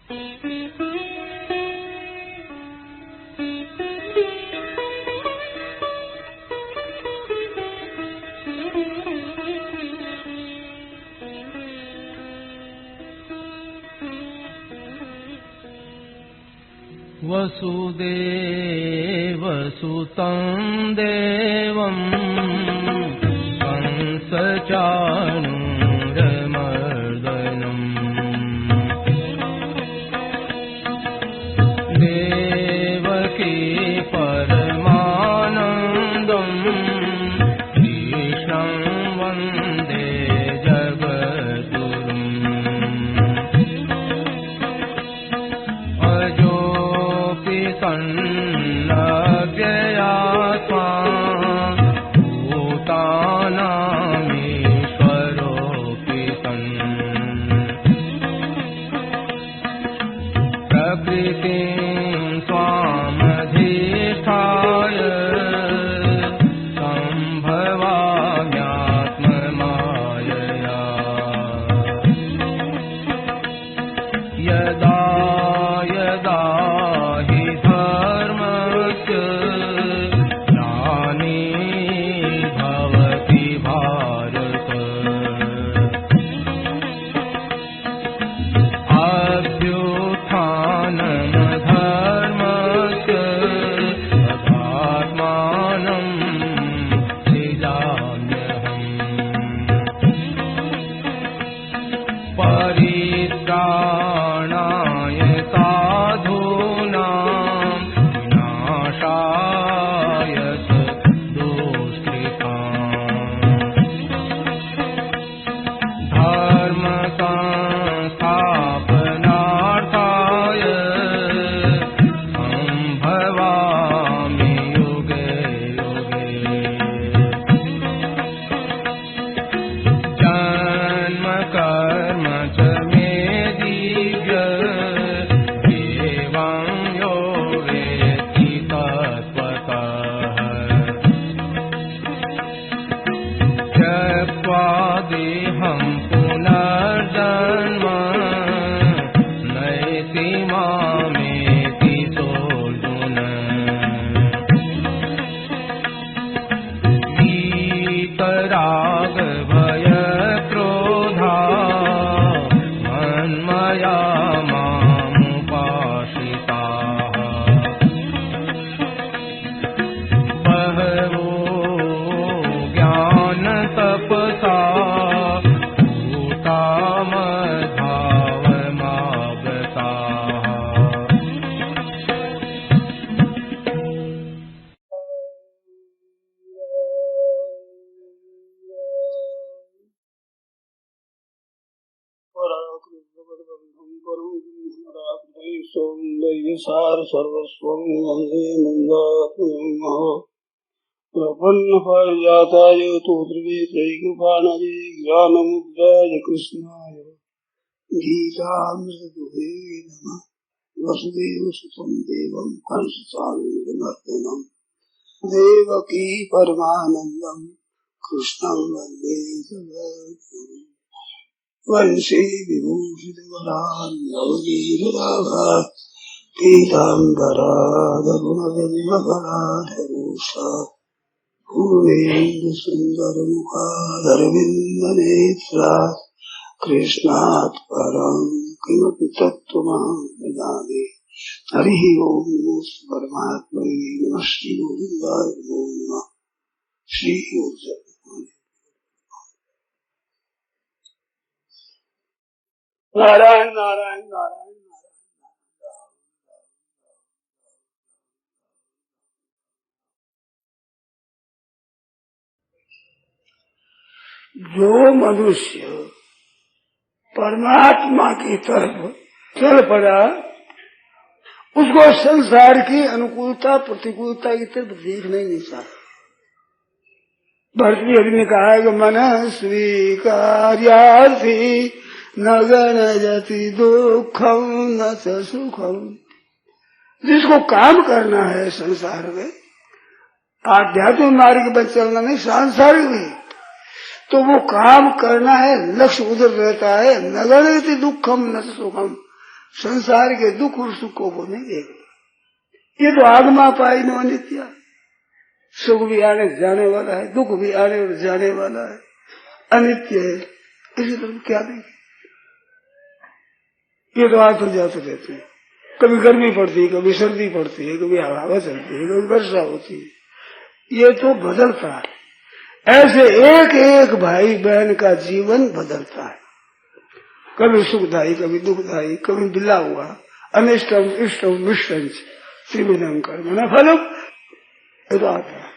वसुदेवसुतं देवं कंसचाणूरमर्दनम् देवकी परमानन्दं कृष्णं वन्दे जगद्गुरुम् सन्नव्ययात्मा भूतानामीश्वरोऽपि सन् प्रकृतिं स्वामधिष्ठाय सम्भवाम्यात्ममायया यदा यदा हि धर्मस्य ग्लानिर्भवति भारत अभ्युत्थानमधर्मस्य तदात्मानं सृजाम्यहम् परित्राणाय साधूनां विनाशाय दुष्कृताम् धर्मसंस्थापनार्थाय सम्भवामि युगे युगे जन्म कर्म च मे दिव्य एवं यो वेत्ति तत्त्वतः त्यक्त्वा देहं पुनर्जन्म नैति मामेति सोऽर्जुन वीतरागभयक्रोधा मन्मया मामुपाश्रिताः बहवो ज्ञानतपसा भूता मद्भावमागताः सौंदर्यसार सर्वस्वं वन्दे मन्दात्मयं प्रपन्न पारिजाताय तोत्रवेत्रैकपाणये ज्ञानमुद्राय कृष्णाय गीतामृतदुहे नमः। वसुदेवसुतं देवं कंसचाणूरमर्दनं देवकी परमानन्दं कृष्णं वन्दे जगद्गुरुम् वंशी विभूषितवरान्नवनीरदाभात् पीताम्बरादरुणबिम्बफलाधरोषा पूर्वेन्दुसुन्दरमुखादरविन्दनेत्रा कृष्णात् परं किमपि तत्त्वमहं वदामि। हरिः ओम् नमो परमात्मने नमः श्रीगोविन्दाय नमो नमः। श्री नारायण नारायण नारायण जो मनुष्य परमात्मा की तरफ चल पड़ा उसको संसार की अनुकूलता प्रतिकूलता की तरफ देखना ही नहीं चाहिए। भरतृहरि ने कहा है कि मन स्वीकार्यार्थी न गणयति दुखम न च सुखम। जिसको काम करना है संसार में, आध्यात्मिक मार्ग पर चलना नहीं सांसारिक में, तो वो काम करना है, लक्ष्य उधर रहता है। न गणयति दुखम न च सुखम। संसार के दुख और सुख को वो नहीं देखना। ये तो आगमा पाई नो अनित्य, सुख भी आने जाने वाला है, दुख भी आने और जाने वाला है, अनित्य है। इसी तरह क्या देखे? ये तो आते जाते रहते हैं। कभी गर्मी पड़ती है, कभी सर्दी पड़ती है, कभी हवा चलती है, कभी वर्षा होती है। ये तो बदलता है। ऐसे एक एक भाई बहन का जीवन बदलता है, कभी सुखदायी, कभी दुखदायी, कभी बिला हुआ। अनिष्टम इष्टम मिष्टम त्रिविधम कर्म न फलम, ये तो आता है।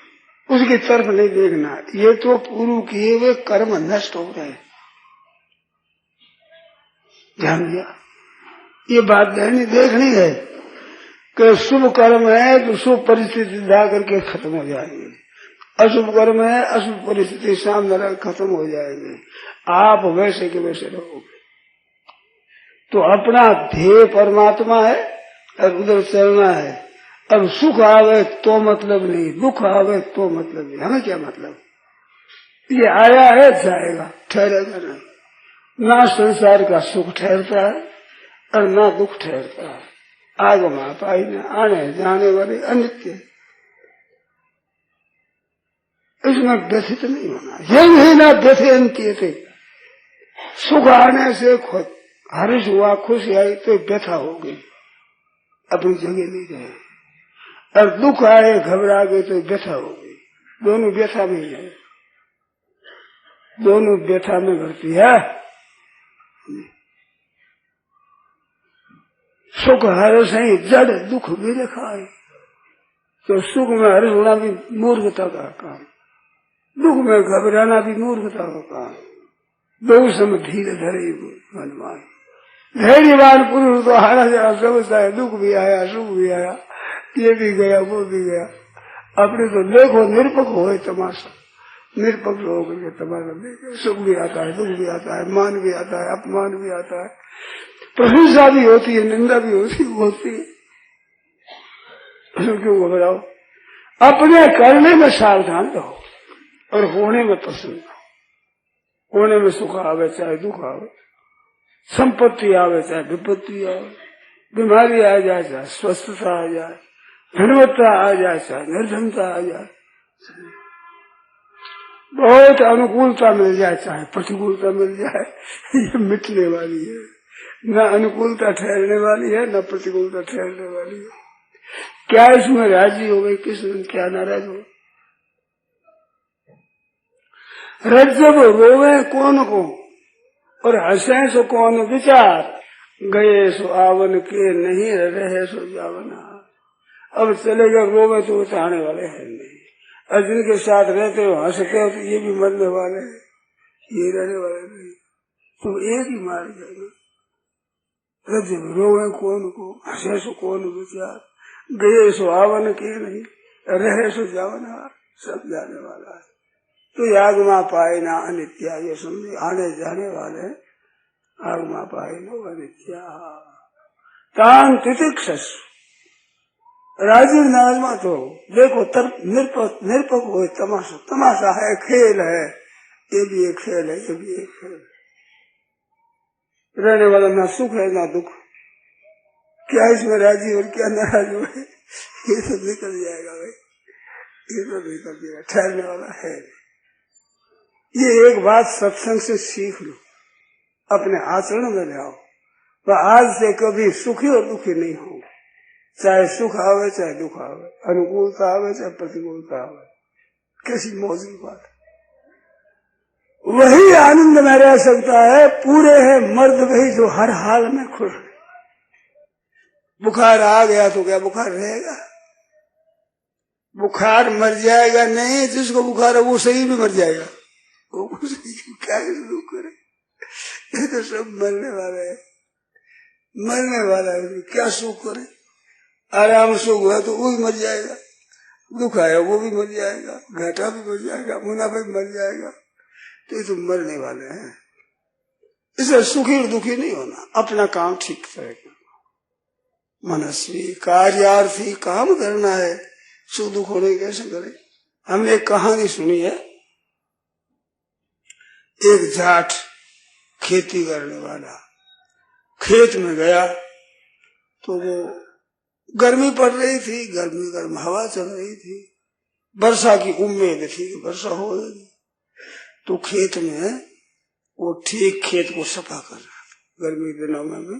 उसकी तरफ नहीं देखना। ये तो पूर्व किए हुए कर्म नष्ट हो रहे हैं, ध्यान दिया। ये बात देखनी है कि शुभ कर्म है तो शुभ परिस्थिति जा करके खत्म हो जाएंगे, अशुभ कर्म है अशुभ परिस्थिति सामने खत्म हो जाएंगे। आप वैसे के वैसे रहोगे। तो अपना ध्येय परमात्मा है और उधर चलना है। अब सुख आवे तो मतलब नहीं, दुख आवे तो मतलब नहीं। हमें क्या मतलब? ये आया है जाएगा, ठहरेगा नहीं। ना संसार का सुख ठहरता है और ना दुख ठहरता है। आगमा पाई न आने जाने वाले अनित्य, इसमें व्यथित नहीं होना। यही ना व्यथयंती थे। सुख आने से खुद हर्ष हुआ, खुशी आई तो व्यथा हो गई, अपनी जगह नहीं रहे। और दुख आए घबरा गए तो व्यथा हो गई। दोनों व्यथा में है, दोनों व्यथा में घटती है। सुख हर्ष है जड़, दुख भी लिखा है। तो सुख में हर्ष होना भी मूर्खता का काम, दुख में घबराना भी मूर्खता का काम। दो सम धीरे धरे हनुमान। धैर्यवान पुरुष तो हारा जरा समझता है, दुख भी आया सुख भी आया, ये भी गया वो भी गया। अपने तो देखो निरपक्ष हो तमाशा, निरपक्ष हो करके तमाशा देखे। सुख भी आता है, दुख भी आता है, मान भी आता है, अपमान भी आता है, प्रशंसा भी होती है, निंदा भी होती है। क्यों घबराओ? अपने करने में सावधान रहो और होने में प्रसन्न रहो। होने में सुख आवे चाहे दुख आवे, संपत्ति आवे चाहे विपत्ति आवे, बीमारी आ जाए चाहे स्वस्थता आ जाए, धनवत्ता आ जाए चाहे निर्धनता आ जाए, बहुत अनुकूलता मिल जाए चाहे प्रतिकूलता मिल जाए, ये मिटने वाली है। न अनुकूलता ठहरने वाली है, न प्रतिकूलता ठहरने वाली है। क्या इसमें राजी हो गई, किस दिन क्या नाराज हो? रज्जब रोवे कौन को और हंसे सो कौन विचार, गए सो आवन के नहीं रहे सो जावना। अब चलेगा रोवे तो आने वाले हैं नहीं, और जिनके साथ रहते हो हंसते हो तो ये भी मरने वाले हैं, ये रहने वाले नहीं। तो एक ही मार जाएगा। रज्जब रोवे कौन को, हंसे सो कौन विचार, गए सो आवन के नहीं रहे सो जावना। सब जाने वाला है। तो आगमा पाए ना अनित्या, ये समझे आने जाने वाले आगमा पाए नो अनित्या। तान तितिक्षस राजीव नाजमा तो देखो निरपक हो तमाशा, तमाशा है, खेल है, ये भी एक खेल है, ये भी एक खेल है। रहने वाला ना सुख है ना दुख, क्या इसमें राजी और क्या नाराज हो, ये तो निकल जाएगा भाई, ये तो निकल जाएगा, ठहरने वाला है। ये एक बात सत्संग से सीख लो, अपने आचरण में ले आओ। वह आज से कभी सुखी और दुखी नहीं हो, चाहे सुख आवे चाहे दुख आवे, अनुकूलता आवे चाहे प्रतिकूलता आवे। कैसी मौज की बात। वही आनंद में रह सकता है, पूरे है मर्द वही जो हर हाल में खुश है। बुखार आ गया तो क्या बुखार रहेगा? बुखार मर जाएगा नहीं, जिसको बुखार है वो सही भी मर जाएगा। वो क्या दुख करे, ये तो सब मरने वाला है, मरने वाला है, क्या सुख करे? आराम सुख हुआ तो वो भी मर जाएगा, दुख आया वो भी मर जाएगा, घाटा भी मर जाएगा, मुनाफा भी मर जाएगा। तो ये तो मरने वाले हैं। इसे सुखी और दुखी नहीं होना, अपना काम ठीक से करना। मनस्वी कार्यार्थी काम करना है, सुख दुख होने कैसे करे? हमने एक कहानी सुनी है, एक जाट खेती करने वाला खेत में गया, तो वो गर्मी पड़ रही थी, गर्मी गर्म हवा चल रही थी, वर्षा की उम्मीद थी कि वर्षा होगी। तो खेत में वो ठीक खेत को सफा कर रहा था, गर्मी के दिनों में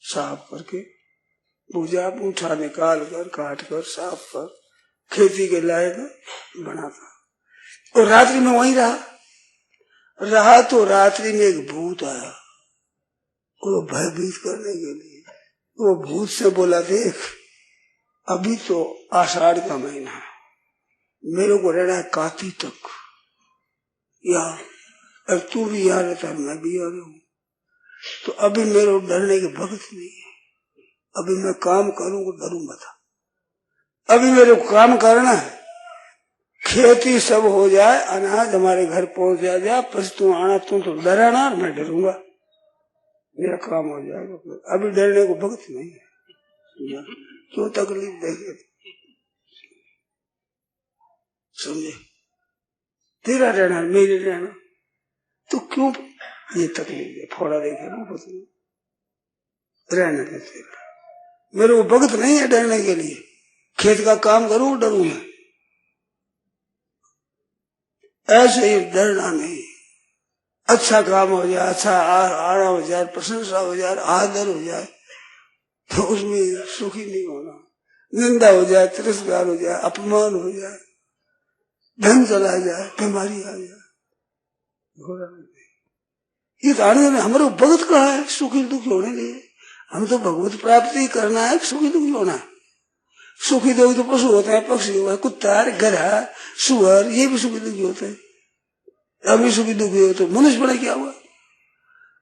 साफ करके भूजा पूठा निकाल कर काट कर साफ कर खेती के लायक बना था। और रात्रि में वहीं रहा तो रात्रि में एक भूत आया, वो भयभीत करने के लिए। वो भूत से बोला, देख अभी तो आषाढ़ का महीना है, मेरे को रहना है काती तक यहाँ, अब तू भी यहाँ रहता है, मैं भी यहाँ रहूं, तो अभी मेरे को डरने की वक्त नहीं है। अभी मैं काम करूंगा, डरूं मत। अभी मेरे को काम करना है, खेती सब हो जाए, अनाज हमारे घर पहुंच जाए, बस तू आना, तू तो डराना और मैं डरूंगा, मेरा काम हो जाएगा। अभी डरने को वक्त नहीं है, क्यों तकलीफ देंगे, समझे? तेरा रहना मेरे रहना, तो क्यों ये तकलीफ दे? फोड़ा देखे ना, रहने दे तेरा, मेरे को वक्त नहीं है डरने के लिए। खेत का काम करूं, डरूं मैं? ऐसे ही डरना नहीं। अच्छा काम हो जाए, अच्छा आना हो जाए, प्रशंसा हो जाए, आदर हो जाए, तो उसमें सुखी नहीं होना। निंदा हो जाए, तिरस्कार हो जाए, अपमान हो जाए, धन चला जाए, बीमारी आ जाए, ये कारण में हमारे भगत कहा है सुखी दुखी होने लिए। हम तो भगवत प्राप्ति करना है, सुखी दुखी होना है। सुखी दुखी तो पशु होते हैं, पक्षी हुआ, कुत्ता, गधा, सुअर, ये भी सुखी दुखी होते हैं। अभी सुखी दुखी हो तो मनुष्य पड़ा क्या हुआ?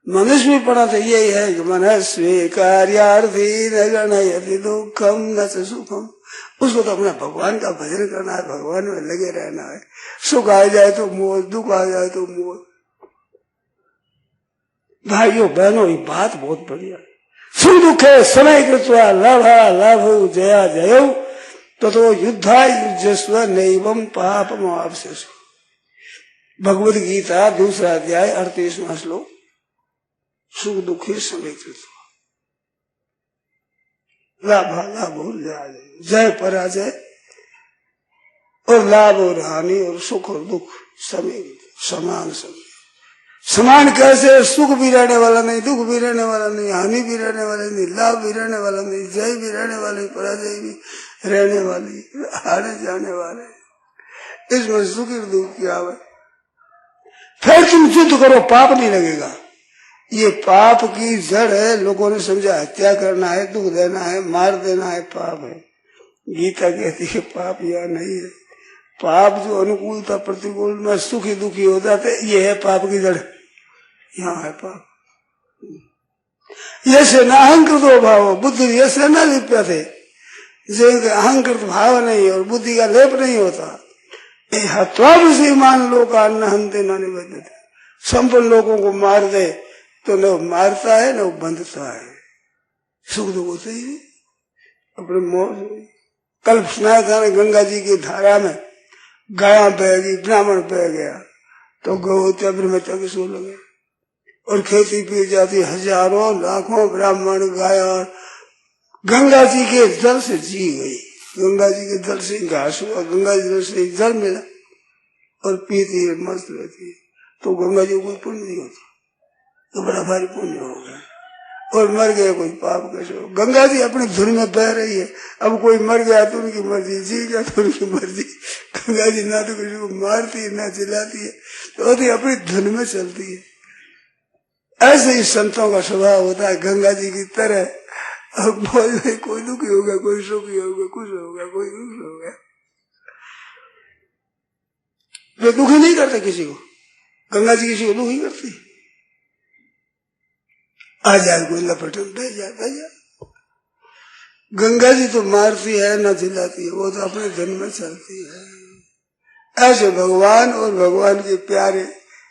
मनुष्य में पड़ा तो यही है कि मनस्वी कार्यार्थी न गणयति दुखम न च सुखम। उसको तो अपना भगवान का भजन करना है, भगवान में लगे रहना है। सुख आ जाए तो मोह, दुख आ जाए तो मोह। भाइयों बहनों, ये बात बहुत बढ़िया है। सुख दुखे समय कृत्वा लाभा लाभ जया जय तो युद्धा युजस्व नैवं पापमाप्स्यसि। भगवद गीता 2 अध्याय 38वां श्लोक। सुख दुखे समय कृत्वा, लाभा लाभ जय पराजय, और लाभ और हानि और सुख और दुख समय समान समय। समान कैसे? सुख भी रहने वाला नहीं, दुख भी रहने वाला नहीं, हानि भी रहने वाला नहीं, लाभ भी रहने वाला नहीं, जय भी रहने वाले, पराजय भी रहने वाली, हारे जाने वाले। इसमें सुख और दुख क्या है? फिर तुम युद्ध करो, पाप नहीं लगेगा। ये पाप की जड़ है, लोगों ने समझा हत्या करना है, दुख देना है, मार देना है, पाप है। गीता कहती है पाप यह नहीं है। पाप जो अनुकूलता प्रतिकूल में सुखी दुखी हो जाते, ये है पाप की जड़, यहाँ है पाप। यसे न अहंकृतो भाव बुद्धि यसे न लिप्य थे, जिनके अहंकृत भाव नहीं और बुद्धि का लेप नहीं होता, हत्वाभिमान लोग का अन्न हंते न निबद्धते। संपन्न लोगों को मार दे तो न मारता है न बंधता है, सुख दुख होते ही अपने मौज हुई। कल सुनाया था ना, गंगा जी की धारा में गाया बह गई, ब्राह्मण बह गया तो गौ में तक सो लगे, और खेती पी जाती, हजारों लाखों ब्राह्मण गाया गंगा जी के जल से जी गई। गंगा जी के जल से घास हुआ, गंगा जी जल से जल मिला और पीती है, मस्त रहती है। तो गंगा जी को कोई पुण्य नहीं होता, तो बड़ा भारी पुण्य हो गया। और मर गया कोई पाप कैसे हो? गंगा जी अपनी धुन में बह रही है। अब कोई मर गया तो उनकी मर्जी, जी गया तो उनकी मर्जी। गंगा जी ना तो किसी को मारती है ना चिल्लाती है, तो अपनी धुन में चलती है। ऐसे ही संतों का स्वभाव होता है, गंगा जी की तरह। अब कोई दुखी होगा, कोई सुखी होगा, खुश होगा, कोई खुश होगा। वे दुखी नहीं करते किसी को, गंगा जी किसी को दुखी करती। आ जाए कोई लपटन बह जाए, गंगा जी तो मारती है ना चिल्लाती है, वो तो अपने धन में चलती है। ऐसे भगवान और भगवान के प्यारे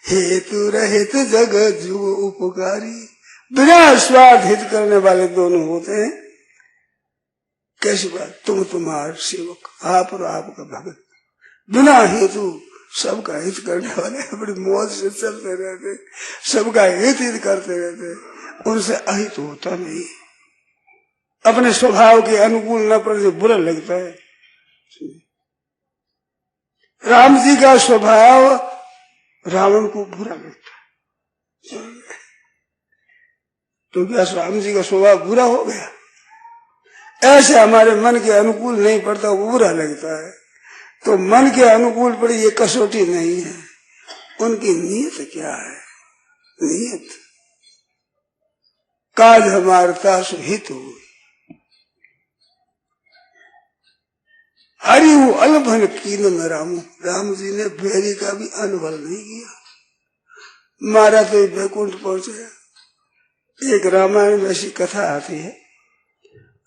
हेतु रहित जगत जुग उपकारी, बिना स्वार्थ हित करने वाले दोनों होते हैं। कैसी बात? तुम तुम्हार सेवक, आप और आपका भगत, बिना हेतु सबका हित करने वाले, अपनी मौज से चलते रहते, सबका हित करते रहते, उनसे अहित होता नहीं। अपने स्वभाव के अनुकूल न पड़े तो बुरा लगता है। राम जी का स्वभाव रावण को बुरा लगता है, तो क्या राम जी का स्वभाव बुरा हो गया? ऐसे हमारे मन के अनुकूल नहीं पड़ता, वो बुरा लगता है। तो मन के अनुकूल पड़ी ये कसौटी नहीं है, उनकी नीयत क्या है? नीयत काज हमारता सुहित हुई, हरि वो अलभन कीन न रामू। राम जी ने बैरी का भी अनुभव नहीं किया, मारा तो वैकुंठ पहुंचे। एक रामायण में ऐसी कथा आती है,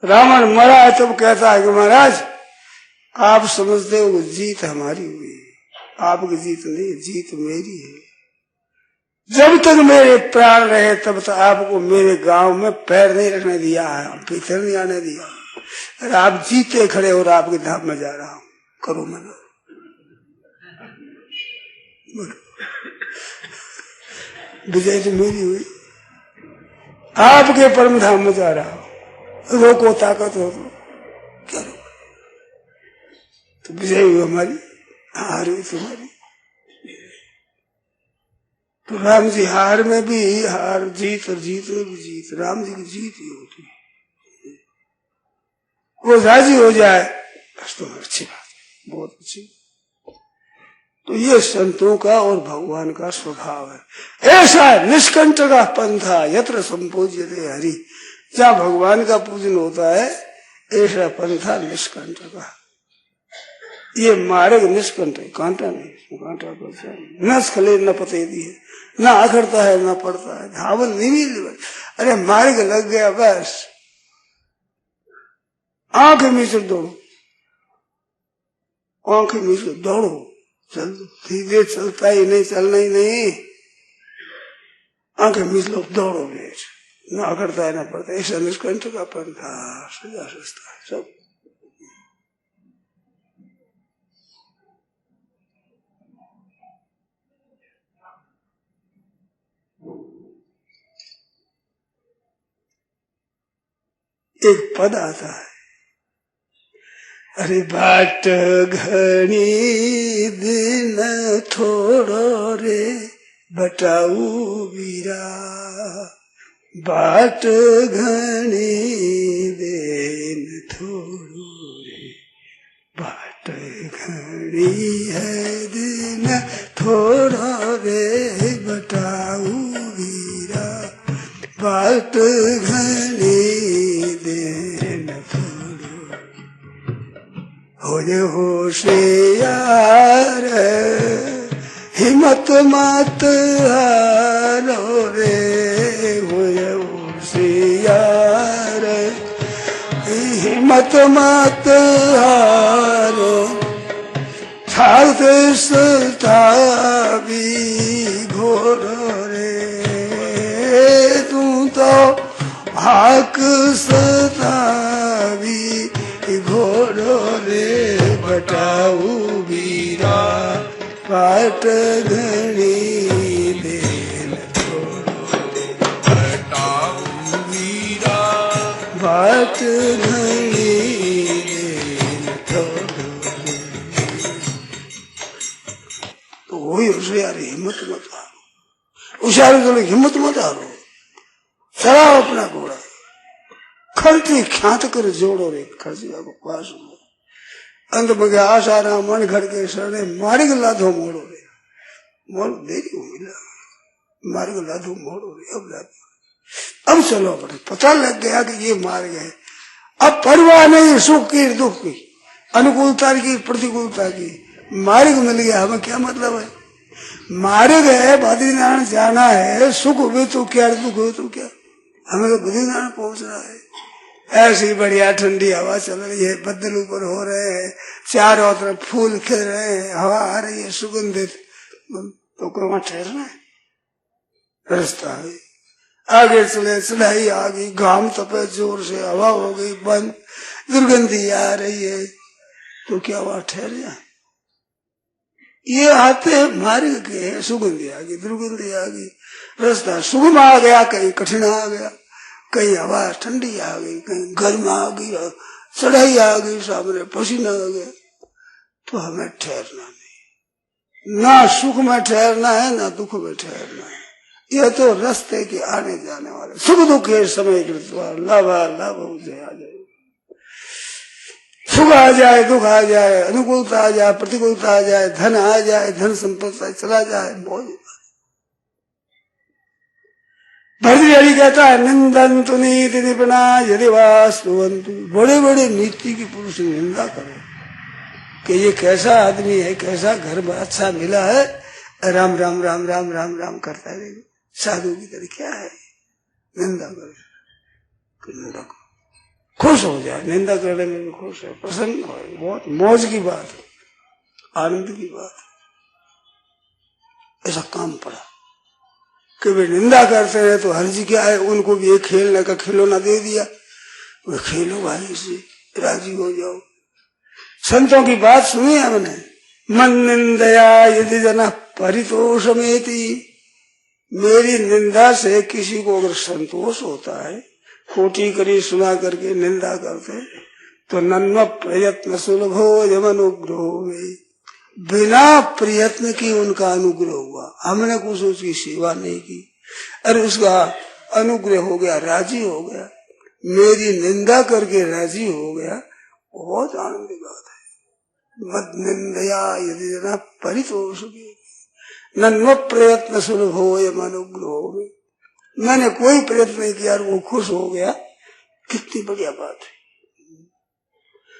रावण मरा तब कहता है कि महाराज आप समझते हो जीत हमारी हुई, आपकी जीत नहीं, जीत मेरी है। जब तक मेरे प्राण रहे तब तक आपको मेरे गांव में पैर नहीं रखने दिया है, भीतर नहीं आने दिया। अरे आप जीते खड़े और आपके धाम में जा रहा हूं, करो मना। विजय तो मेरी हुई, आपके परम धाम में जा रहा हूं, रोको ताकत हो तो क्या रोको? तो विजय हुई हमारी, हार हुई तुम्हारी। तो राम जी हार में भी हार, जीत और जीत में भी जीत। राम जी की जीत ही होती है, वो राजी हो जाए बस तो अच्छी बात है, बहुत अच्छी। तो ये संतों का और भगवान का स्वभाव है। ऐसा निष्कंठ का पंथा यत्र संपूज्यते हरि, जहाँ भगवान का पूजन होता है ऐसा पंथा निष्कंठ का। ये मार्ग निष्कंठ है, कांटा नहीं, कांटा पड़ता है, न स्खले न पते दिए, न अखड़ता है न पड़ता है, धावन नहीं। अरे मार्ग लग गया बस, आंखें मीच दौड़ो, आंखें मीच दौड़ो, चल धीरे चलता ही नहीं, चलना ही नहीं, आंखें मीच लो, दौड़ो बेच, न अखड़ता है न पड़ता है। ऐसा निष्कंठ का पंथा सीधा सस्ता है सब। एक पद आता है, अरे बाट घनी दिन थोड़ो रे बटाऊ वीरा, बाट घनी दिन थोड़ो रे, बाट घनी है दिन थोड़ो रे बटाऊ वीरा, बाट घनी होशियार हिम्मत मत हारो रे, होशियार हिम्मत मत हारो, ठाक सता भी घोरो रे, तू तो हाक सता भी घोड़ो रे बटाऊ वीरा, बाट घनी देन छोड़ो रे बटाऊ वीरा, बाट घनी देन छोड़ो रे। तो वही होशियार हिम्मत मत हारो, होशियार तो हिम्मत मत हारो, चलाओ अपना घोड़ा, खर्ची ख्यात कर जोड़ो रे, खर्ची आपको पास हो अंत में आसाराम मन घर के शरणे मार्ग लाधो मोड़ो रे, मोड़ देरी हो मिला, मार्ग लाधो मोड़ो रे, अब लाधो, अब चलो बड़े, पता लग गया कि ये मार्ग है। अब परवाह नहीं सुख की दुख की, अनुकूलता की प्रतिकूलता की, मार्ग मिल गया, हमें क्या मतलब है? मार्ग है बद्रीनारायण जाना है, सुख हुए तो क्या, दुख हुए तो क्या, हमें तो बद्रीनारायण पहुंचना है। ऐसी बढ़िया ठंडी हवा चल रही है, बदल ऊपर हो रहे हैं, चारों तरफ फूल खिल रहे हैं, हवा आ रही है सुगंधित, तो कोई वहां ठहरना है? रास्ता है, आगे चले, चढ़ाई आ गई, घाम तपे जोर से, हवा हो गई बंद, दुर्गंधी आ रही है, तो क्या वहां ठहर जाए? ये आते मार्ग के, सुगंधी आ गई, दुर्गंधी आ गई, रास्ता सुगम आ गया, कहीं कठिन आ गया, कहीं हवा ठंडी आ गई, कहीं गर्म आ गई, चढ़ाई आ गई, सामने पसीना आ गया, तो हमें ठहरना नहीं। ना सुख में ठहरना है, ना दुख में ठहरना है। यह तो रास्ते के आने जाने वाले सुख दुख के समय कृतवा लाभा लाभ आ जाए। सुख आ जाए, दुख आ जाए, अनुकूलता आ जाए, प्रतिकूलता आ जाए, धन आ जाए, धन संपत्ति चला जाए, बहुत भद्रहरि कहता है निंदन्तु नीति निपुणा यदि वास्तुवन्तु। बड़े बड़े नीति की पुरुष निंदा करो कि ये कैसा आदमी है, कैसा घर अच्छा मिला है, राम राम राम राम राम राम करता है, साधु की तरह क्या है। निंदा करो तो निंदा करो, खुश हो जाए, निंदा करने में भी खुश है, प्रसन्न हो, बहुत मौज की बात है, आनंद की बात है। ऐसा काम पड़ा कि वे निंदा करते हैं तो हर्ज क्या है, उनको भी एक खेलने का खिलौना दे दिया, वे खेलो भाई से, राजी हो जाओ। संतों की बात सुनी हमने, मन निंदया यदि जना परितोषमेति। मेरी निंदा से किसी को अगर संतोष होता है, खोटी करी सुना करके निंदा करते, तो नन्म प्रयत्न सुलभो यमनुग्रहो में, बिना प्रयत्न की उनका अनुग्रह हुआ। हमने कुछ उसकी सेवा नहीं की, अरे उसका अनुग्रह हो गया, राजी हो गया, मेरी निंदा करके राजी हो गया, बहुत आनंद की बात है। मद निंदया यदि जना परितोष नन्म प्रयत्न सुलभो यमनुग्रहो में, मैंने कोई प्रयत्न नहीं किया और वो खुश हो गया, कितनी बढ़िया बात है।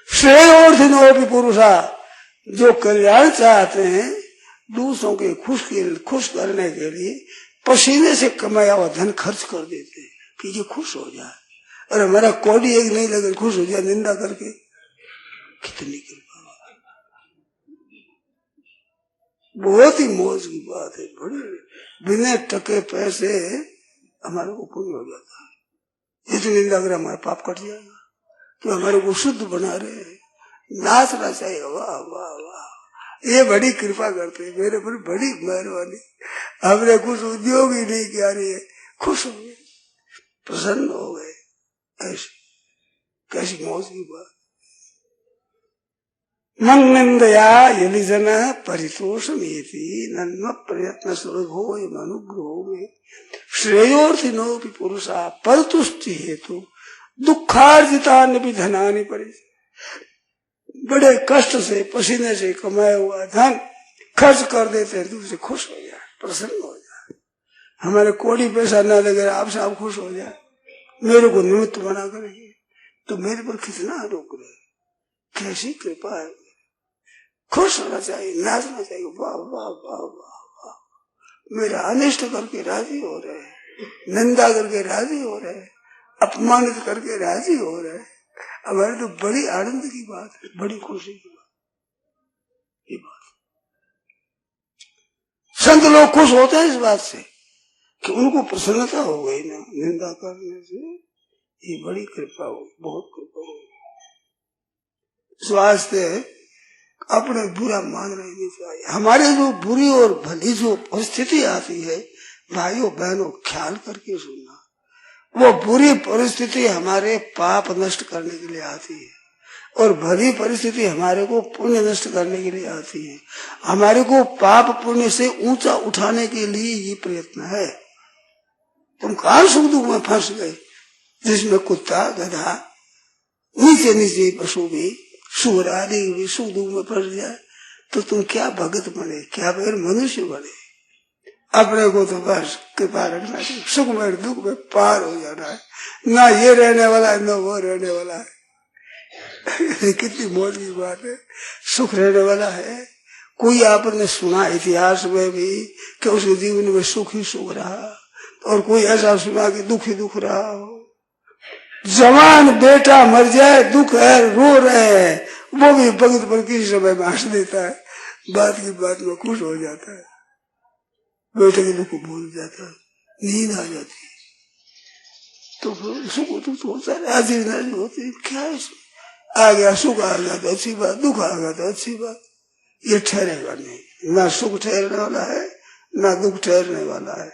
श्रेयोर्थिनोपि पुरुषा, जो कल्याण चाहते हैं, दूसरों के खुश करने के लिए पसीने से कमाया हुआ धन खर्च कर देते हैं कि ये खुश हो जाए, और हमारा कौड़ी एक नहीं लगे खुश हो जाए निंदा करके। कितनी कृपा, बहुत ही मौज की बात है, बड़ी बिना टके पैसे हमारे को पुण्य हो जाता है। ये तो निंदा कर हमारा पाप कट जाएगा, तो हमारे को शुद्ध बना रहे हैं, नाचना चाहिए। वाह वाह वाह, ये बड़ी कृपा करते हैं मेरे पर, बड़ी मेहरबानी। हमने कुछ उद्योग ही नहीं किया, रही है, खुश हो गए, प्रसन्न हो गए, ऐसी कैसी मौज की बात। मन निंदया यदि जना परितोषमेति नन्म प्रयत्न सुलभो यमनुग्रहो में श्रेयोर्थिनोपि पुरुषा परतुष्टि हेतु दुखार्जितान्यपि धनानि परिचय। बड़े कष्ट से पसीने से कमाया हुआ धन खर्च कर देते हैं, दूसरे खुश हो जाए, प्रसन्न हो जाए। हमारे कोड़ी पैसा न लगे, आपसे आप खुश हो जाए, मेरे को निमित्त बना करेंगे, तो मेरे पर कितना अनुग्रह है, कैसी कृपा है। खुश होना चाहिए, नाचना चाहिए, वाह वाह वाह वाह वाह, मेरा अनिष्ट करके राजी हो रहे हैं, निंदा करके राजी हो रहे हैं, अपमानित करके राजी हो रहे हैं, हमारे तो बड़ी आनंद की बात है, बड़ी खुशी की बात। ये बात संत लोग खुश होते हैं इस बात से कि उनको प्रसन्नता हो गई ना निंदा करने से, ये बड़ी कृपा हो, बहुत कृपा हो। इस वास्ते अपने बुरा मान नहीं चाहिए। हमारे जो बुरी और भली जो परिस्थिति आती है, भाइयों बहनों ख्याल करके सुनना, वो बुरी परिस्थिति हमारे पाप नष्ट करने के लिए आती है, और भली परिस्थिति हमारे को पुण्य नष्ट करने के लिए आती है। हमारे को पाप पुण्य से ऊंचा उठाने के लिए ये प्रयत्न है। तुम कहाँ सुख दुख में फंस गए, जिसमें कुत्ता गधा नीचे नीचे पशु भी सूर आदि भी सुख दुख में फंस जाए, तो तुम क्या भगत बने, क्या फिर मनुष्य बने। अपने को तो बस कृपा रखना चाहिए, सुख में दुख में पार हो जाना है, ना ये रहने वाला है ना वो रहने वाला है। कितनी मौज की बात है, सुख रहने वाला है। कोई आपने सुना इतिहास में भी कि उसके जीवन में सुख ही सुख रहा, और कोई ऐसा सुना कि दुख ही दुख रहा हो। जवान बेटा मर जाए, दुख है, रो रहे हैं, वो भी भगत पर किसी समय में हंस देता है, बात की बात में खुश हो जाता है, बेटे के दुख को भूल जाता है, नींद आ जाती है। तो सुख दुख तो होता है, राजी नाजी होती है, क्या है आ गया सुख आ गया तो अच्छी बात, दुख आ गया तो अच्छी बात। ये ठहरेगा नहीं, ना सुख ठहरने वाला है ना दुख ठहरने वाला है,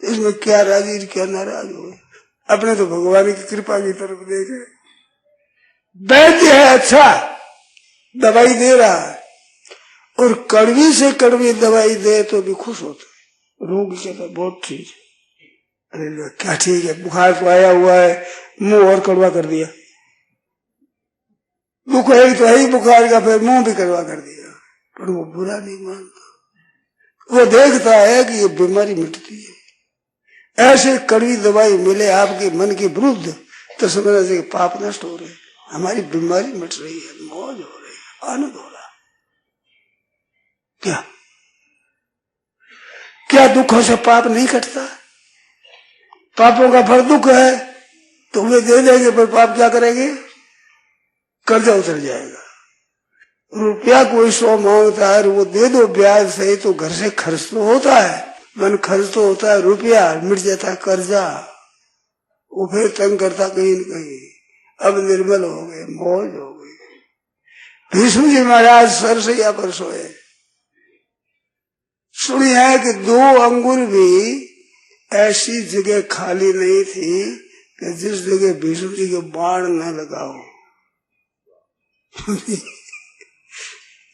तो इसमें क्या राजी क्या नाराज हो, अपने तो भगवान की कृपा की तरफ देखे। वैद्य है अच्छा, दवाई दे रहा है, और कड़वी से कड़वी दवाई दे तो भी खुश होता है। रोगी कहता है बहुत ठीक है। अरे क्या ठीक है, बुखार तो आया हुआ है, मुंह और कड़वा कर दिया। दुख एक तो है ही बुखार का, फिर मुंह भी कड़वा कर दिया। पर वो बुरा नहीं मानता, वो देखता है कि ये बीमारी मिटती है। ऐसे कड़वी दवाई मिले आपके मन के विरुद्ध तो समझना चाहिए पाप नष्ट हो रहे, हमारी बीमारी मिट रही है, मौज हो रही है, आनंद हो रहा। क्या क्या दुखों से पाप नहीं कटता? पापों का फल दुख है तो वे दे देंगे, पर पाप क्या करेंगे? कर्जा उतर जाएगा। रुपया कोई 100 मांगता है, वो दे दो ब्याज सही तो घर से खर्च तो होता है, मन खर्च तो होता है, रुपया मिट जाता है कर्जा। वो फिर तंग करता कहीं न कहीं। अब निर्मल हो गए, मौज हो गई। भीष्म जी महाराज सरसैया पर सोए। सुनी है कि 2 अंगुल भी ऐसी जगह खाली नहीं थी कि जिस जगह भीष्म जी के बाण न लगाओ।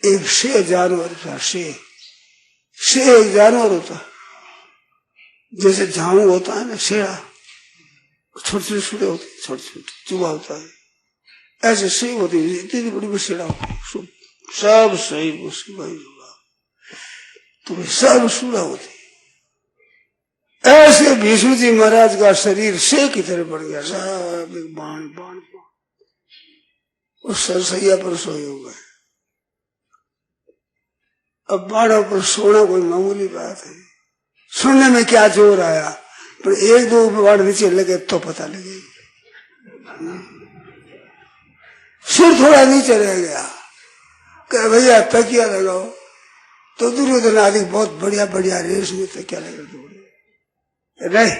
एक शेर जानवर था, शेर एक जानवर होता, जैसे झाड़ू होता है ना, शेरा छोटे छोटे सूढ़े होते, छोटे छोटे चूहा होता है, ऐसे सही होती है, इतनी बड़ी शेरा होती, सब सही उसकी भाई जुड़ा, तो सब सूढ़ा होती। ऐसे भीष्म जी महाराज का शरीर से की तरह पड़ गया, सब बाण बाण बाण, उस सरसैया पर सोए हुए। अब बाणों पर सोना कोई मामूली बात है, सुनने में क्या जोर आया, पर 1-2 बाण नीचे लगे तो पता लगे। सिर थोड़ा नीचे रह गया, कह भैया तकिया लगाओ, तो दुर्योधन आदि बहुत बढ़िया बढ़िया रेस में तकिया लगा दौड़े। नहीं,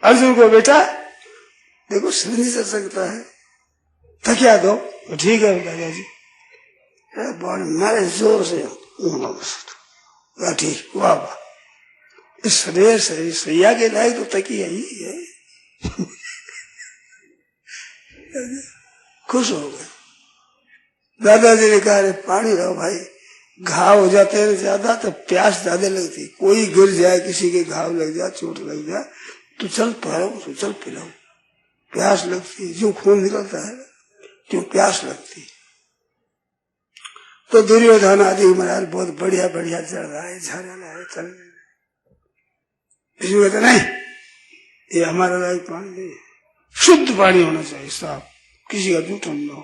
अर्जुन को बेटा देखो सिर नहीं चल सकता है, तकिया दो। ठीक है दादाजी, मारे जोर से, ठीक, वाह वाह, इस शरीर से सैया के लायक तो तकिया ही है। खुश हो गए। दादाजी ने कहा अरे पानी लाओ भाई, घाव हो जाते हैं ज्यादा तो प्यास ज्यादा लगती, कोई गिर जाए, किसी के घाव लग जाए, चोट लग जाए तो चल पिलाओ, तो चल पिलाओ, प्यास लगती है, जो खून निकलता है क्यों प्यास लगती है। तो दुर्योधन आदि महाराज बहुत बढ़िया बढ़िया चल रहा है, झाड़ा लाए, चल रहे, कहते नहीं ये हमारा लायक पानी नहीं है, शुद्ध पानी होना चाहिए, साफ, किसी का जूठन न हो,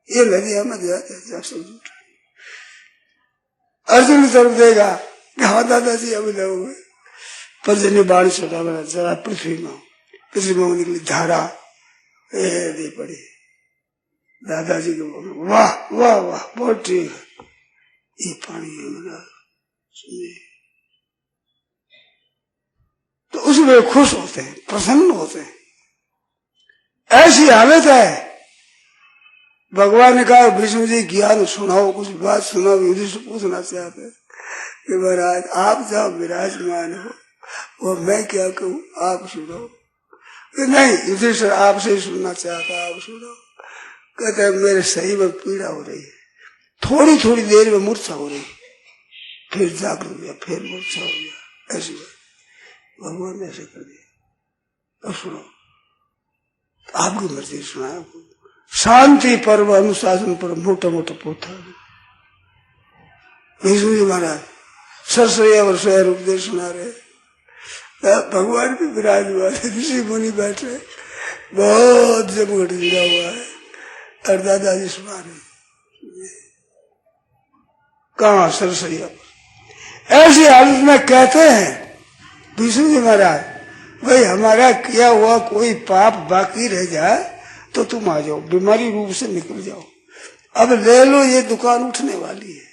ये नदिया में जाते सब जूठ। अर्जुन की तरफ देगा, हाँ दादाजी अब लोगे, पर्जन्य बारिश होता बना जरा पृथ्वी में निकली धारा दे पड़ी। दादाजी को बोले वाह वाह वाह बहुत ठीक है, ये पानी है मेरा, सुनिए। तो उसमें खुश होते हैं, प्रसन्न होते हैं। ऐसी हालत है। भगवान ने कहा भीष्म जी ज्ञान सुनाओ, कुछ बात सुनाओ। युधिष्ठिर पूछना चाहते कि महाराज आप जहाँ विराजमान हो वो मैं क्या कहूँ, आप सुनाओ। कि नहीं युधिष्ठिर आपसे ही सुनना चाहता, आप सुनाओ। कहते हैं मेरे शरीर में पीड़ा हो रही है, थोड़ी थोड़ी देर में मूर्छा हो रही, फिर जागृत हो गया, फिर मूर्छा हो गया, ऐसी बात भगवान ने ऐसे कर दिया। अब सुनो, आपकी मर्जी सुनाया। शांति पर्व अनुशासन पर मोटा मोटा पोथा भीष्म जी महाराज सरसैया वर्षया उपदेश सुना रहे, भगवान भी विराजमान है, ऋषि मुनि बैठे, बहुत जमघट जुड़ा हुआ है, और दादाजी सुना रहे। कहा सरसैया पर ऐसी हालत में कहते हैं भीष्म जी महाराज भाई हमारा किया हुआ कोई पाप बाकी रह जाए तो तुम आ जाओ, बीमारी रूप से निकल जाओ, अब ले लो, ये दुकान उठने वाली है,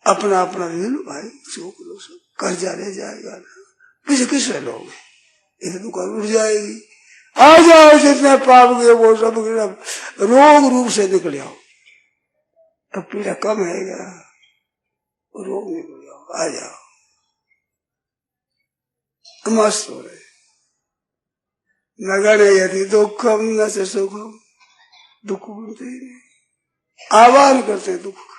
अपना अपना ले लो भाई, चौक लो, सब कर्जा रह जाएगा ना, किसे लोगे, ये दुकान उठ जाएगी। आ जाओ, जितने पाप गए वो सब रोग रूप से निकल जाओ, अब पीड़ा कम है क्या, रोग निकल जाओ, आ जाओ, मस्त हो रहे। न गणयति दुखम न च सुखम, दुख बोलते ही नहीं, आह्वान करते दुख का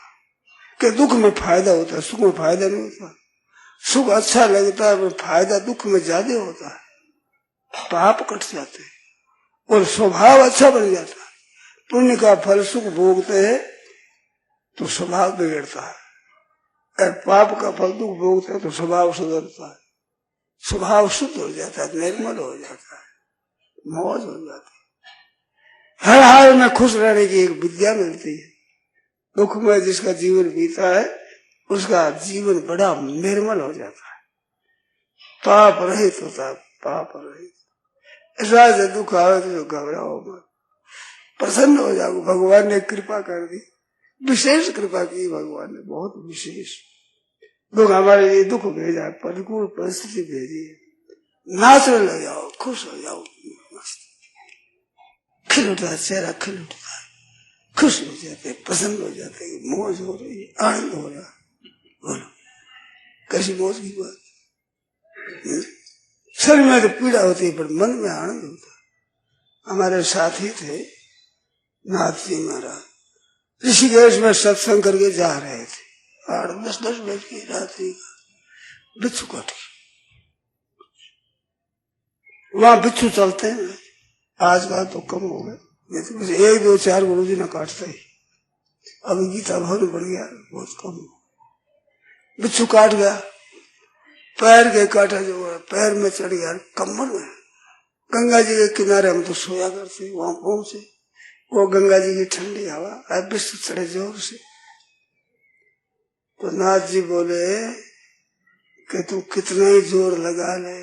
कि दुख में फायदा होता है, सुख में फायदा नहीं होता। सुख अच्छा लगता है पर फायदा दुख में ज्यादा होता है, पाप कट जाते हैं और स्वभाव अच्छा बन जाता है। पुण्य का फल सुख भोगते हैं तो स्वभाव बिगड़ता है, और पाप का फल दुख भोगते हैं तो स्वभाव सुधरता है, स्वभाव शुद्ध हो जाता है, निर्मल हो जाता है, मौज हो जाती है। हर हाल में खुश रहने की एक विद्या मिलती है। दुख में जिसका जीवन बीता है उसका जीवन बड़ा निर्मल हो जाता है, पाप रहित होता है, पाप रहित। ऐसा से दुख आवे तो घबराओ मत, प्रसन्न हो जाओ। भगवान ने कृपा कर दी, विशेष कृपा की भगवान ने, बहुत विशेष। दुख हमारे लिए दुख भेजा, प्रतिकूल परिस्थिति भेजी है, नाचने लग जाओ, खुश हो जाओ, मस्त खिल उठता है, चेहरा खिल उठता है, खुश हो जाते, प्रसन्न हो जाते, मौज हो रही है, आनंद हो रहा है। बोलो कैसी मौज की बात। शरीर में तो पीड़ा होती है पर मन में आनंद होता है। हमारे साथी थे नाथ जी महाराज, ऋषिकेश में सत्संग करके जा रहे थे, 8-10 बज के रात्रि का बिच्छू काट, वहां बिच्छू चलते हैं आजकल तो कम हो गए, 1-2-4 गुरु जी ने काटते ही, अभी गीता भवन बढ़ गया, बहुत कम हो। बिच्छू काट गया, पैर के काटा जो है, पैर में चढ़ गया, कमर में। गंगा जी के किनारे हम तो सोया करते, वहां पहुंचे, वो गंगा जी की ठंडी हवा, बिच्छू चढ़े जोर से। तो नाथ जी बोले कि तू कितना ही जोर लगा ले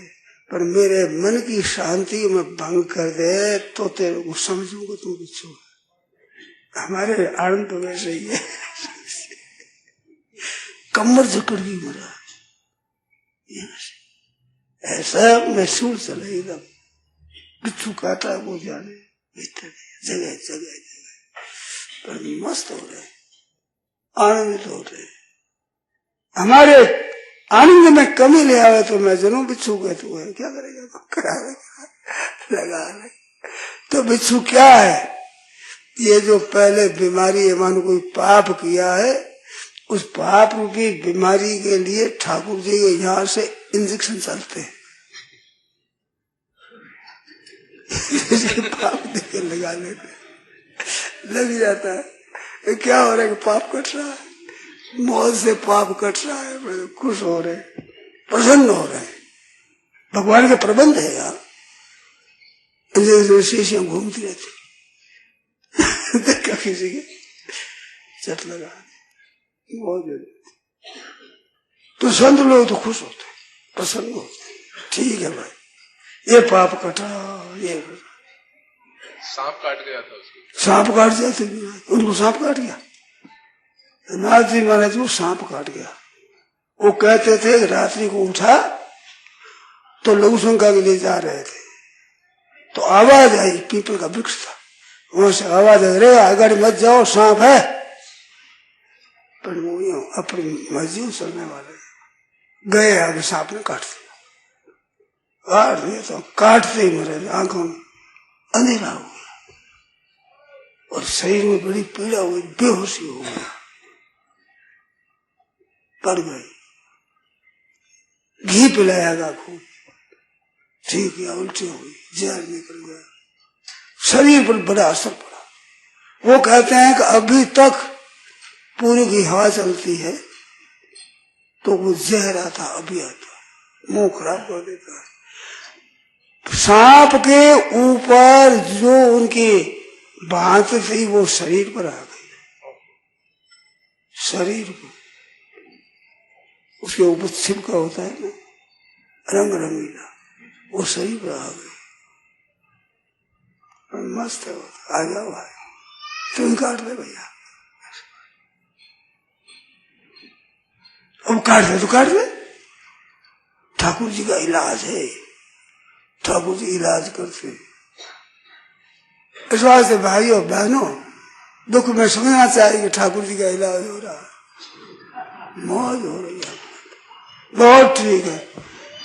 पर मेरे मन की शांति में भंग कर दे तो तेरे को समझूंगा तू बिच्छू है। हमारे आनंद तो वैसे ही है, कमर जकड़ गई महाराज, ऐसा महसूस चले एकदम, बिच्छू काटा वो जाने भीतर जगह जगह जगह, पर मस्त हो रहे, आनंदित हो रहे। हमारे आनंद में कमी ले आवे तो मैं जरूर बिच्छू के तू है, क्या करेगा तो करा लगा ले। तो बिच्छू क्या है, ये जो पहले बीमारी है, मानो कोई पाप किया है, उस पाप रूपी बीमारी के लिए ठाकुर जी के यहाँ से इंजेक्शन चलते हैं। पाप देकर लगा लेते, लग जाता है। क्या हो रहा है कि पाप कट रहा है, मौज से पाप कट रहा है, खुश हो रहे, प्रसन्न हो रहे। भगवान के प्रबंध है यार, शीशियां घूमती रहती, देखा किसी के चट लगा मौज हो जाती। तो संत लोग तो खुश होते, प्रसन्न होते, ठीक है भाई ये पाप कटा, ये सांप काट गया था उसको, सांप काट जाते, उनको सांप काट गया। नाथ जी महाराज को सांप काट गया। वो कहते थे रात्रि को उठा तो लघु शंका के लिए जा रहे थे, तो आवाज आई, पीपल का वृक्ष था, वहां से आवाज आई, रे आगे मत जाओ सांप है। पर वो अपनी मर्जी चलने वाले गए, आगे सांप ने काट दिया, तो काटते ही महाराज आंखों में अंधेरा हो गया और शरीर में बड़ी पीड़ा हुई, बेहोशी हो गई, पड़ गई। घी पिलाया गया खूब, ठीक है, उल्टी हो गई, जहर निकल गया, शरीर पर बड़ा असर पड़ा। वो कहते हैं कि अभी तक पूरी की हवा चलती है तो वो जहर आता, अभी आता, मुंह खराब कर देता है। सांप के ऊपर जो उनकी बात थी वो शरीर पर आ गई, शरीर पर, उसके ऊपर छिपका होता है ना रंग रंगीला, वो शरीर पर आ गई। मस्त है, आ जाओ भाई, तुम काट दे भैया, अब काट दे तो काट दे, ठाकुर जी का इलाज है, ठाकुर जी इलाज करते। इस बात से भाइयों बहनों दुख में समझना चाहिए कि ठाकुर जी का इलाज हो रहा है, मौज हो रही है, बहुत ठीक है,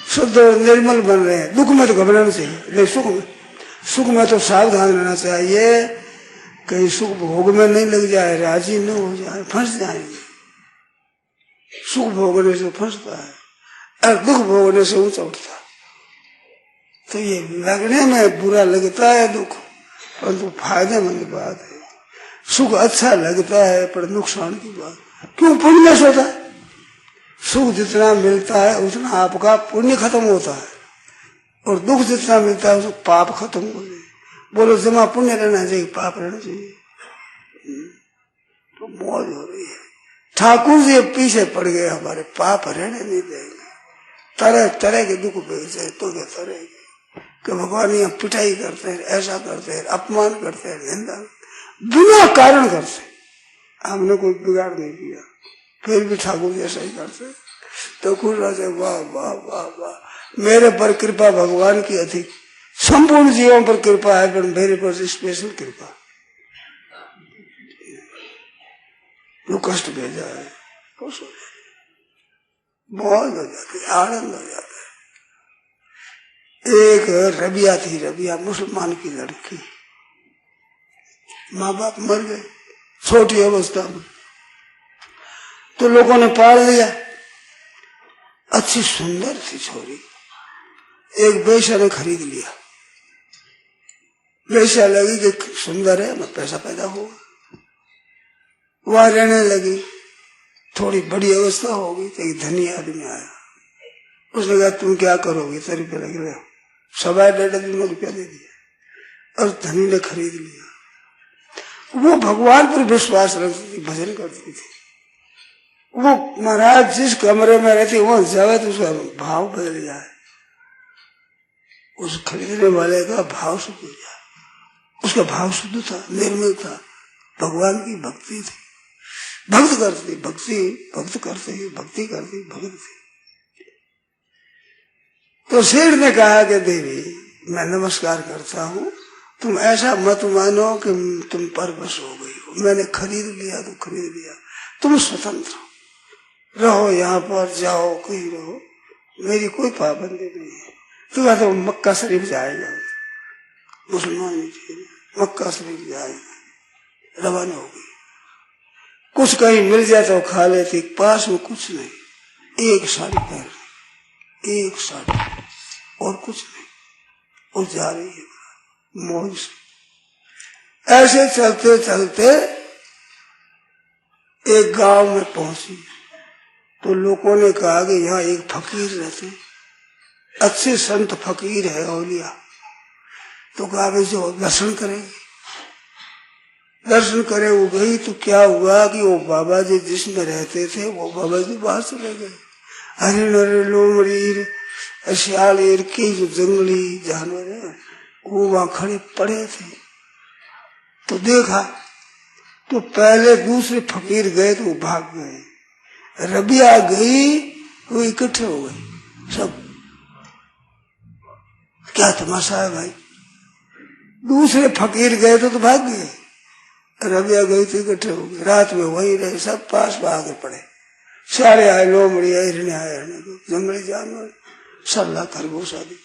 शुद्ध निर्मल बन रहे हैं। दुख में तो घबराना चाहिए, नहीं सुख में सुख में तो सावधान रहना चाहिए, कहीं सुख भोग में नहीं लग जाए, राजी न हो जाए, फंस जाएंगे। सुख भोगने से फंसता है और दुख भोगने से ऊंचा उठता है। तो ये लगने में बुरा लगता है दुख, परंतु फायदेमंद बात है। सुख अच्छा लगता है पर नुकसान की बात, क्यों? पुण्य से होता है। सुख जितना मिलता है उतना आपका पुण्य खत्म होता है, और दुख जितना मिलता है उसको पाप खत्म हो जाए। बोलो जमा पुण्य रहना चाहिए, पाप रहना चाहिए, तो मौज हो रही है। ठाकुर जी पीछे पड़ गए, हमारे पाप रहने नहीं देंगे। तरह तरह के दुख भेजे तो क्या तरह कि भगवान यहाँ पिटाई करते हैं, ऐसा करते हैं, अपमान करते हैं, निंदा बिना कारण करते। हमने कोई बिगाड़ नहीं किया, फिर भी ठाकुर जी ऐसा ही करते। तो खुश रहते, वाह वाह वाह वाह, मेरे पर कृपा भगवान की अधिक, संपूर्ण जीवों पर कृपा है, पर मेरे पर स्पेशल कृपा। जो कष्ट भेजा है खुश हो जाते, मौज हो जाती, आनंद हो जाता है। एक रबिया थी, रबिया मुसलमान की लड़की, माँ बाप मर गए छोटी अवस्था में, तो लोगों ने पाल लिया। अच्छी सुंदर थी छोरी, एक बेश्या ने खरीद लिया। बेश्या लगी कि सुंदर है, मैं पैसा पैदा होगा, वहां रहने लगी। थोड़ी बड़ी अवस्था होगी तो एक धनी आदमी आया, उसने कहा तुम क्या करोगे, 100 रुपये लगे। 1.5 रुपया दे दिया और धनी ने खरीद लिया। वो भगवान पर विश्वास रखती थी, भजन करती थी। वो महाराज जिस कमरे में रहती वहां जावे तो उसका भाव बदल जाए, उस खरीदने वाले का भाव शुद्ध हो जाए। उसका भाव शुद्ध था, निर्मल था, भगवान की भक्ति थी, भक्त करती भक्ति, भक्त करती भक्ति करती भक्त थी। तो सेठ ने कहा कि देवी मैं नमस्कार करता हूँ, तुम ऐसा मत मानो कि तुम परवश हो गई हो, मैंने खरीद लिया तो खरीद लिया, तुम स्वतंत्र रहो, यहाँ पर जाओ कहीं रहो, मेरी कोई पाबंदी नहीं है। तो मक्का शरीफ जाएगा, मुसलमान मक्का शरीफ जाएगा, रवाना हो गई। कुछ कहीं मिल जाए तो खा लेती, पास में कुछ नहीं, एक साड़ी पहन, एक साड़ी और कुछ नहीं, और जा रही है मौज से। ऐसे चलते चलते एक गांव में पहुंची, तो लोगों ने कहा कि यहाँ एक फकीर रहते, अच्छे संत फकीर है, औलिया। तो कहा भाई जो दर्शन करेंगे, दर्शन करे। वो गई तो क्या हुआ कि वो बाबा जी जिसमें रहते थे वो बाबा जी बाहर चले गए। हरिण लोमड़ी सियाल की जो जंगली जानवर है वो वहां खड़े पड़े थे। तो देखा तो पहले दूसरे फकीर गए तो वो भाग गए, रबिया गई वो इकट्ठे हो गए सब। क्या तमाशा है भाई, दूसरे फकीर गए तो भाग गए, रबिया गई तो इकट्ठे हो गए। रात में वही रहे, सब पास भाग पड़े, सारे आए, लोमड़ी आए, हिरने आए, जंगली जानवर, सल्ला खरगोश आदि।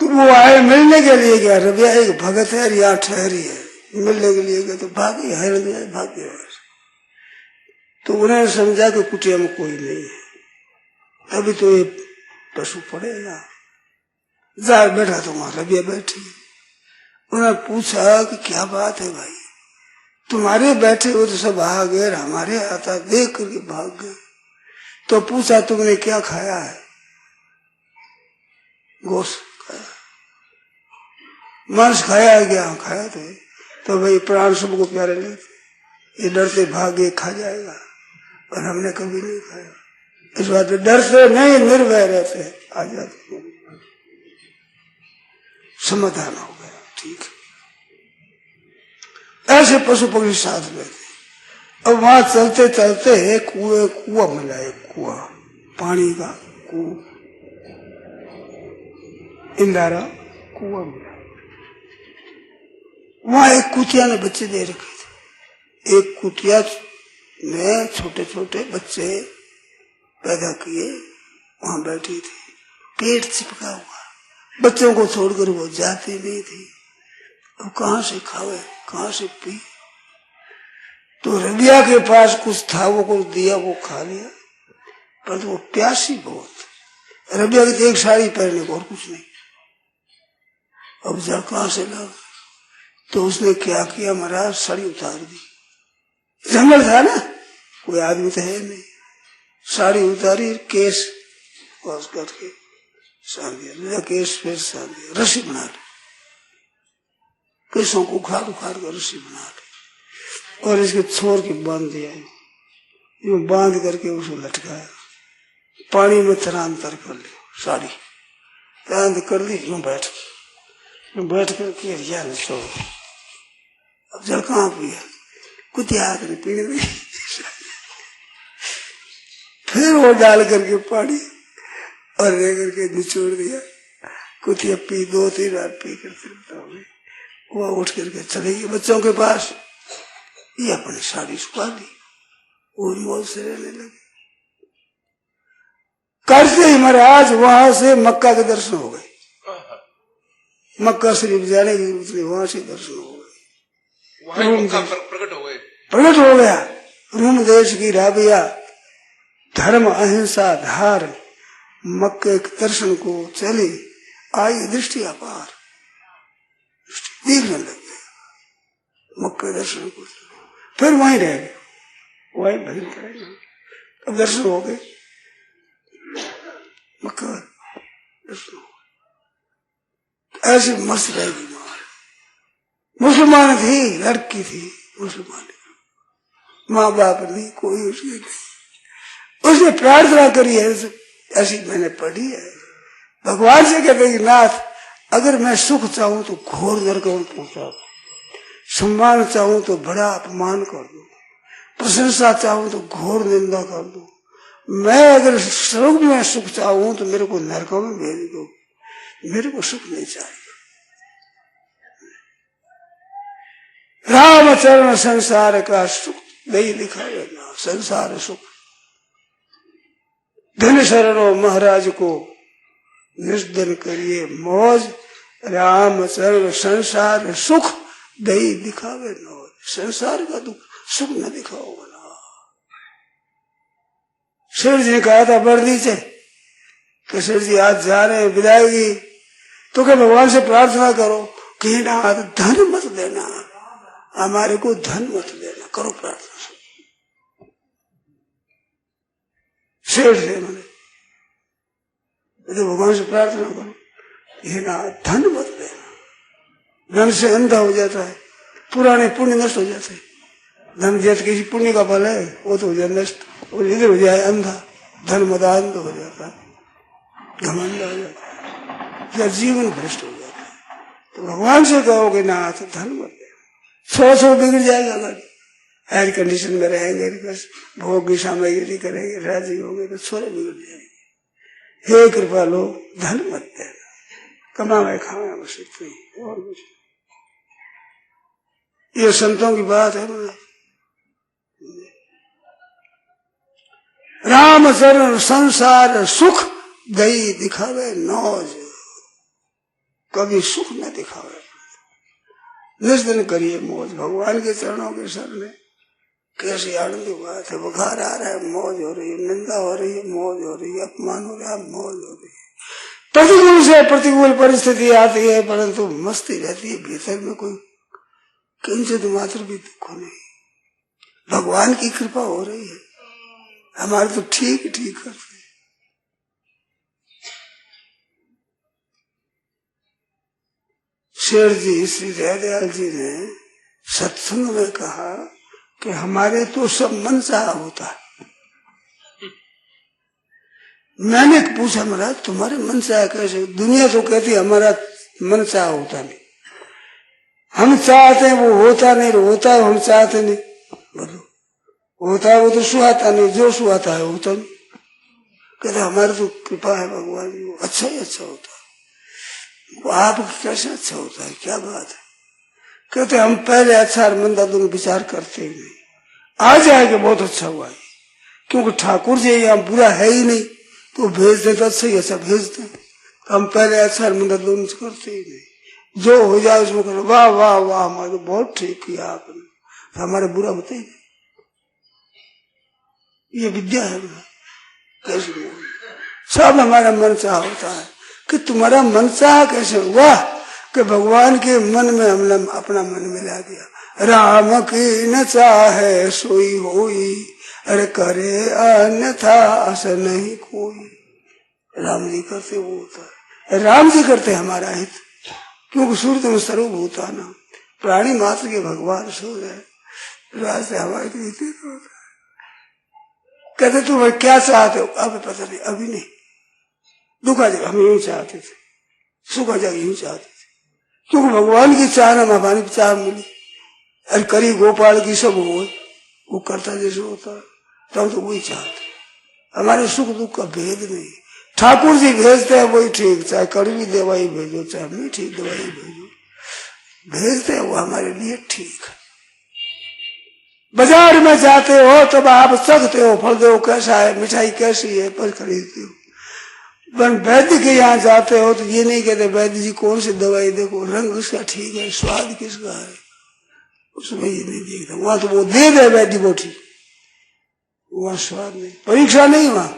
तो वो आए मिलने के लिए, क्या रबिया एक भगत है यहाँ ठहरी है, मिलने के लिए गए तो भागी, हिरने भाग गए। तो उन्होंने समझा कि कुटिया में कोई नहीं है, तभी तो ये पशु पड़े यहाँ। जा बैठा तो वहां रबिया बैठी। उन्होंने पूछा कि क्या बात है भाई, तुम्हारे बैठे हो तो सब आ गए, हमारे आता देख करके भाग गए। तो पूछा तुमने क्या खाया है, गोश्त खाया, मांस खाया है क्या, खाया थे। तो भाई प्राण सबको प्यारे लेते, ये डरते भागे खा जाएगा, और हमने कभी नहीं खाया। इस बात डरते नहीं, निर्भय रहते, आ जाते, समाधान हो गया, ठीक है। ऐसे पशु पक्षी साथ में थे। अब वहां चलते चलते कुआ मिला, एक कुआ, पानी का कुआ, इंदारा कुआ मिला। वहां एक कुतिया ने बच्चे दे रखे थे, एक कुतिया ने छोटे छोटे बच्चे पैदा किए, वहां बैठी थी, पेट चिपका हुआ, बच्चों को छोड़कर वो जाती नहीं थी। अब कहाँ से खावे, कहाँ से पी। तो रबिया के पास कुछ था, वो कुछ दिया, वो खा लिया, पर वो प्यासी बहुत। रबिया की एक साड़ी पहनने को और कुछ नहीं। अब जल कहाँ से ला, तो उसने क्या किया महाराज, साड़ी उतार दी। जंगल था ना, कोई आदमी तो है नहीं। साड़ी उतारी, केस वाश करके सार दिया, केस फिर सार दिया, रस्सी बना ली, केसों को उखाड़ उखाड़ कर रस्सी बना ली और इसके छोर के बांध दिया। यूं बांध करके उसको लटकाया, पानी में तरांतर कर ली, साड़ी तरांतर कर ली, यूं बैठ करके रिया ने सो। अब जल कहाँ पिया, कुतिया आकर पीने दी। फिर वो डाल करके पानी और ले करके निचोड़ दिया। कुतिया पी, 2-3 बार पी करते वो उठ करके चले गए बच्चों के पास। ये अपनी साड़ी सुखा ली, वो मौज से रहने लगे। करते ही महाराज वहां से मक्का के दर्शन हो गए। मक्का शरीफ जाने की जरूरत नहीं, वहां से दर्शन हो गए। प्रकट हो गया रूम देश की राबिया, धर्म अहिंसा धार, मक्के के दर्शन को चली, आई दृष्टि अपार, देखने लग गया मक्के दर्शन को। फिर वहीं रह गए, वहीं भजन करेंगे। अब दर्शन हो गए, मक्का दर्शन हो गए। ऐसे मस्त रहेगी मां। मुसलमान थी, लड़की थी मुसलमान, माँ बाप नहीं, कोई उसके नहीं। उसने प्रार्थना करी है, ऐसी मैंने पढ़ी है। भगवान से कहते कि नाथ, अगर मैं सुख चाहूं तो घोर नरक में पहुंचा दूं, सम्मान चाहूं तो बड़ा अपमान कर दूं, प्रशंसा चाहूं तो घोर निंदा कर दूं। मैं अगर स्वर्ग में सुख चाहूं तो मेरे को नरकों में भेज दो, मेरे को सुख नहीं चाहिए। रामचरण संसार का सुख नहीं दिखाए ना, संसार सुख। धन शरणों महाराज को निर्धन करिए मौज, रामचरण संसार सुख दही दिखावे नौज। संसार का दुख सुख न दिखाओ ना। शेर जी ने कहा था बर्दी से कि शेर जी आज जा रहे हैं विदायगी, तो क्या भगवान से प्रार्थना करो कि ना धन मत देना, हमारे को धन मत देना, करो प्रार्थना। शेर से मैंने तो भगवान से प्रार्थना करो, ये ना धन मत देना, धन से अंधा हो जाता है, पुराने पुण्य नष्ट हो जाते हैं। धन जैसे किसी पुण्य का फल है वो तो हो जाए नष्ट, और इधर हो जाए अंधा, धन मदांध हो जाता है, घमंड हो जाता है, या जीवन भ्रष्ट हो जाता है। तो भगवान से कहोगे ना तो धन मत देना। 100 बिगड़ जाएगा गाड़ी, एयर कंडीशन में रहेंगे, बस भोग की सामग्री करेंगे, राजी होंगे तो 100 बिगड़ जाएंगे। हे कृपा लो, धन मत देना, कमावे खावे बस इतना ही, और कुछ। ये संतों की बात है। रामचरण संसार सुख गई दिखावे नौज, कभी सुख न दिखावे, निष्दिन करिए मौज। भगवान के चरणों के शरण कैसी आनंद की बात है। बुखार आ रहा है, मौज हो रही है, निंदा हो रही है, मौज हो रही है, अपमान हो रहा है, मौज हो रही है। प्रतिकूल से प्रतिकूल परिस्थिति आती है, परंतु मस्ती रहती है, भीतर में कोई किंचित मात्र भी दुख नहीं। भगवान की कृपा हो रही है, हमारे तो ठीक करते हैं। शेर जी श्री जयदयाल जी ने सत्संग में कहा कि हमारे तो सब मन चाहा होता है। मैंने पूछा महाराज तुम्हारे मन चाहा कैसे? दुनिया तो कहती हमारा मन चाहा होता नहीं, हम चाहते हैं वो होता नहीं, होता है हम चाहते नहीं। बोलो होता है वो तो सुहाता नहीं, जो सुहाता है होता नहीं। कहते हमारी तो कृपा है भगवान की, वो अच्छा ही अच्छा होता है। वो आप कैसे अच्छा होता है, क्या बात है? कहते हम पहले अच्छा और मंदा दोनों विचार करते ही नहीं, आ जाएगा बहुत अच्छा हुआ है, क्योंकि ठाकुर जी यहाँ बुरा है ही नहीं, तो भेज देता अच्छा ही अच्छा भेजते। हम पहले अच्छा मंदिर दोनों करते ही नहीं, जो हो जाए उसमें करो वाह वाह वाह हमारे तो बहुत ठीक किया आपने, तो हमारे बुरा बताइए नहीं। ये विद्या है कैसे सब हमारा मन चाह होता है कि तुम्हारा मन चाह कैसे हुआ कि भगवान के मन में हमने अपना मन मिला दिया। राम की न चाहे सोई होई, अरे करे अन्यथा आस नहीं कोई। राम जी करते वो होता है, राम जी करते हमारा हित, क्योंकि सूर्य में सर्वभूताना प्राणी मात्र के भगवान सो जाए रास्ते हमारे तो होता है। कहते तुम क्या चाहते हो? अब पता नहीं, अभी नहीं, दुख आ जाएगा हम यूं चाहते थे, सुख आ जाएगा यूं चाहते थे, क्योंकि भगवान की चाह ना हमारी चाह मिली। अरे करी गोपाल की सब वो करता जैसे होता है, तब तो वही चाहते। हमारे सुख दुख का भेद नहीं, ठाकुर जी भेजते हैं वही ठीक, चाहे कड़वी दवाई भेजो चाहे मीठी दवाई भेजो, भेजते हैं वो हमारे लिए ठीक है। बाजार में जाते हो तब आप सकते हो फल दो कैसा है, मिठाई कैसी है, पर खरीदते हो। पर वैद्य के यहाँ जाते हो तो ये नहीं कहते वैद्य जी कौन सी दवाई देखो, रंग उसका ठीक है, स्वाद किसका है, उसमें ये नहीं देखता। वहां तो वो दे दे वैद्य वो ठीक, वहां स्वाद नहीं, परीक्षा नहीं वहां।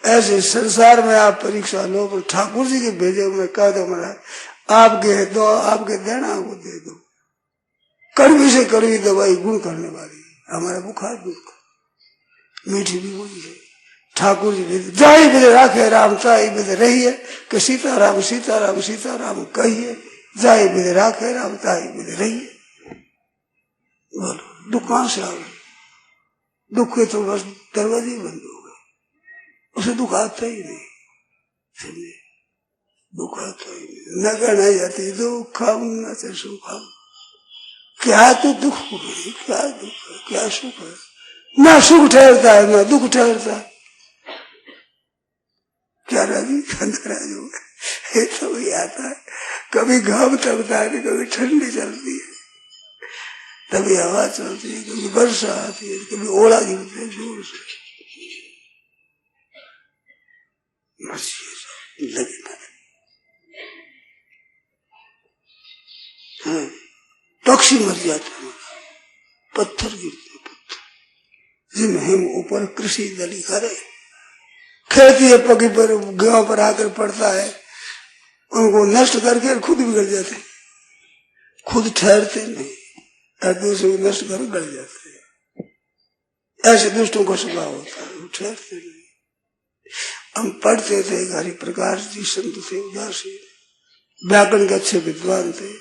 ऐसे संसार में आप परीक्षा लो, पर ठाकुर जी के भेजे हुए कह दो महाराज आपके दो, आपके देना वो दे दो। कड़वी से कड़वी दवाई गुण करने वाली, हमारा बुखार दूर कर, मीठी भी वही है। ठाकुर जी जाई बिदे राखे राम ताई बिदे रहिए, कि सीताराम सीताराम सीताराम कहिए, जाई बिदे राखे राम ताई बिदे रहिए। बोलो दुख कहां से आ गए? दुख के तो बस दरवाजे बंद हो गए, उसे दुख आता ही नहीं, समझे? दुख आता ही नहीं। न कहना जाती दुखम न से सुखम, क्या तो दुख है, क्या दुख है, क्या सुख है? ना सुख ठहरता है ना दुख ठहरता है। क्या राजी नाराज हो गए, ये सब ही आता है। कभी घाम तपता है, कभी ठंडी चलती है, कभी हवा चलती है, कभी वर्षा आती है, कभी ओला गिरते है जोर से। लगे ना पक्षी मर जाते हैं, पत्थर गिरते, पत्थर जिन हम ऊपर कृषि दली करे, खेती है पकी पर गांव पर आकर पड़ता है, उनको नष्ट करके खुद बिगड़ जाते, खुद ठहरते नहीं, दूसरे को नष्ट कर गड़ जाते हैं। ऐसे दुष्टों का स्वभाव होता है, वो ठहरते नहीं। हम पढ़ते थे, हरि प्रकाश जी संत थे, उदासी व्याकरण के अच्छे विद्वान थे,